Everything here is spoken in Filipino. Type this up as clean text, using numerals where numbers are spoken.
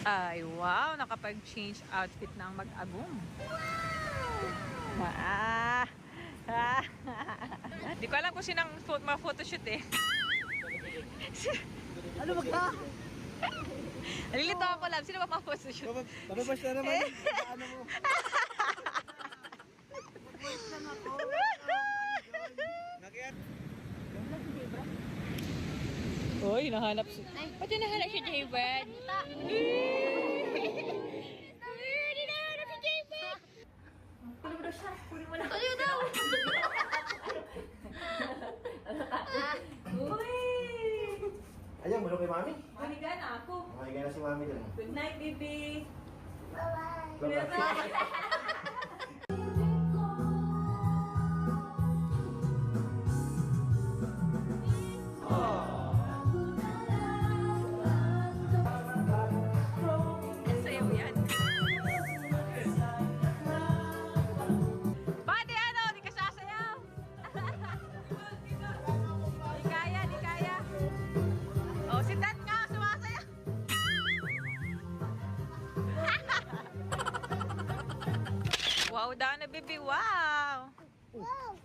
Ay, wow! Nakapag-change outfit ng mag-agong. Di ko alam kung sinang ma-photoshoot eh. Ano ba ka? Nalilito ako lang. Sino ba ma-photoshoot? Bababas na naman. Ano mo? Bababas na ako. Nakiyat. Uy, nahanap si... Ba't yung nahanap si Jaybird? Hindi nahanap si Jaybird! Kunin mo daw siya. Kunin mo na. Kunin daw! Uy! Ayan, bulong kay mami. Maniga na ako. Mahiga na si mami dun. Good night, baby. Bye-bye. Sayaw yan. Pati ano, di ka sasayaw. Di kaya, di kaya. Oh, si Dan nga, sumasayaw. Wow daw na, baby, wow. Wow!